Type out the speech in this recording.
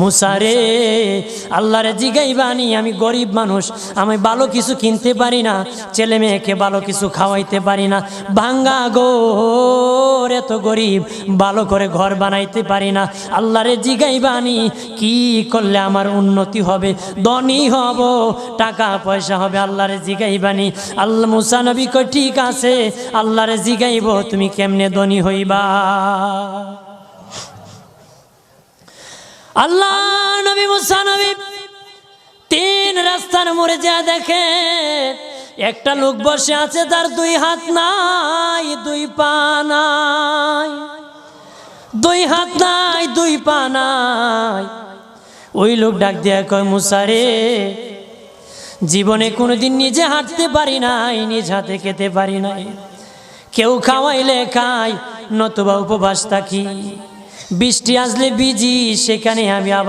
মুসা রে, আল্লাহরে জিগাইবানি, আমি গরিব মানুষ, আমি ভালো কিছু কিনতে পারি না, ছেলে মেয়েকে ভালো কিছু খাওয়াইতে পারি না, ভাঙ্গা ঘর, এত গরিব, ভালো করে ঘর বানাইতে পারি না। আল্লাহরে জিগাইবানি কি করলে আমার উন্নতি হবে, ধনী হব, টাকা পয়সা হবে। আল্লাহরে জিগাইবানি। আল্লাহ মুসা নবী কই ঠিক আছে, আল্লাহরে জিগাইব তুমি কেমনে ধনী হইবা। আল্লাহ নবী মুসা নবী তিন রাস্তার মোড়ে যা দেখে একটা লোক বসে আছে, তার দুই হাত নাই, দুই পা নাই, দুই হাত নাই, দুই পা নাই। ওই লোক ডাক দিয়া কয়, মুসা রে, জীবনে কোনোদিন নিজে হাঁটতে পারি নাই, নিজ হাতে খেতে পারি নাই, কেউ খাওয়াইলে খাই, নতুবা উপবাস থাকি, বৃষ্টি আসলে ভিজি, সেখানে আমি আবার